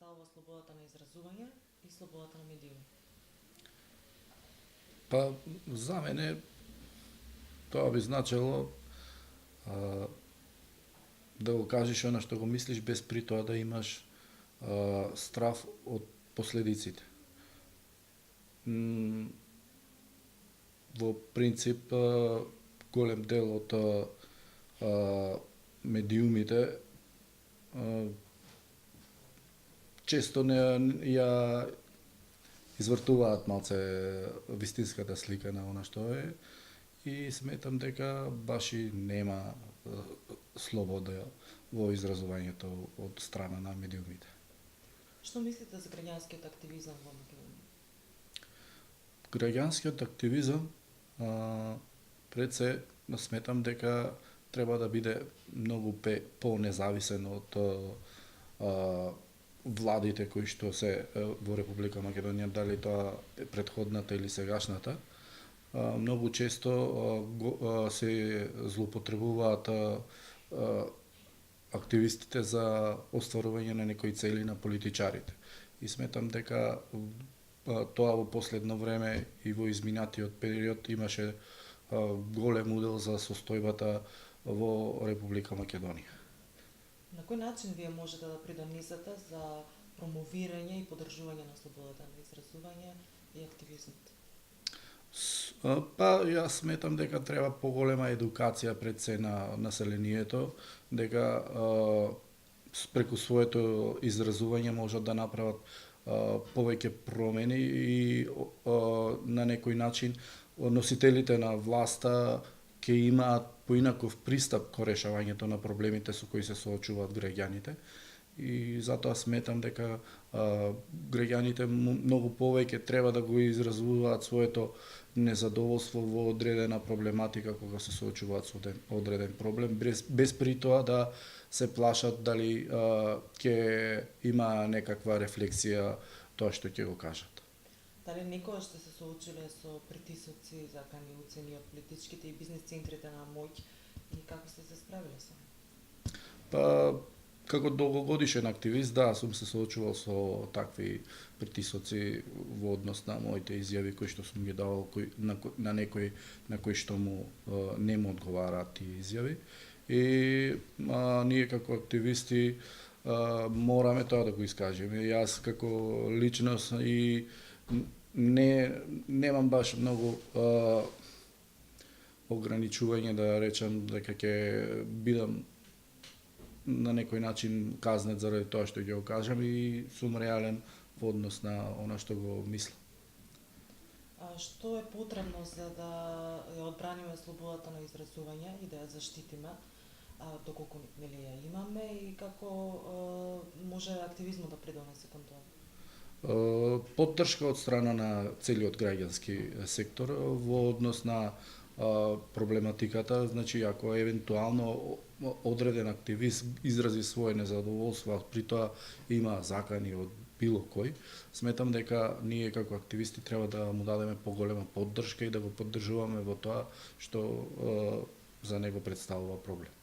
представува слободата на изразување и слободата на медиуми? Па, за мене тоа би значело а, да го кажеш она што го мислиш без при тоа да имаш страв од последиците. М, Во принцип, голем дел од медиумите а, често не ја извртуваат малце вистинската слика на она што е и сметам дека баш и нема слобода во изразувањето од страна на медиумите. Што мислите за граѓанскиот активизам во Македонија? Граѓанскиот активизам пред се сметам дека треба да биде многу по-независен од владите кои што се во Република Македонија, дали тоа е претходната или сегашната. Многу често се злоупотребуваат активистите за остварување на некои цели на политичарите. И сметам дека тоа во последно време и во изминатиот период имаше голем удел за состојбата во Република Македонија. На кој начин вие можете да придонесете за промовирање и поддржување на слободата на изразување и активизмот? Па, јас сметам дека треба поголема едукација пред се на населението, дека преку своето изразување можат да направат повеќе промени и на некој начин носителите на власта ќе имаат поинаков пристап кон решавањето на проблемите со кои се соочуваат граѓаните. И затоа сметам дека граѓаните многу повеќе треба да го изразуваат своето незадоволство во одредена проблематика кога се соочуваат со одреден проблем, без при тоа да се плашат дали ќе има некаква рефлексија тоа што ќе го кажат. Дали некогаш сте се соочиле со притисоци, закани уцени од политичките и бизнис центрите на моќ и како сте се справиле со него? Па, како долгогодишен активист, да, сум се соочувал со такви притисоци во однос на моите изјави кои што сум ги давал на некои на кои што не му одговараат тие изјави. И ние како активисти мораме тоа да го искажеме. Јас како личност и немам баш многу ограничување да речам дека ќе бидам на некој начин казнет заради тоа што ќе го кажам и сум реален во однос на она што го мислам. Што е потребно за да ја одбраниме слободата на изразување и да ја заштитиме, доколку нели ја имаме и како може активизмот да придонесе кон тоа? Поддршка од страна на целиот граѓански сектор во однос на проблематиката, значи ако евентуално одреден активист изрази свое незадоволство, а при тоа има закани од било кој, сметам дека ние како активисти треба да му дадеме поголема поддршка и да го поддржуваме во тоа што за него представува проблем.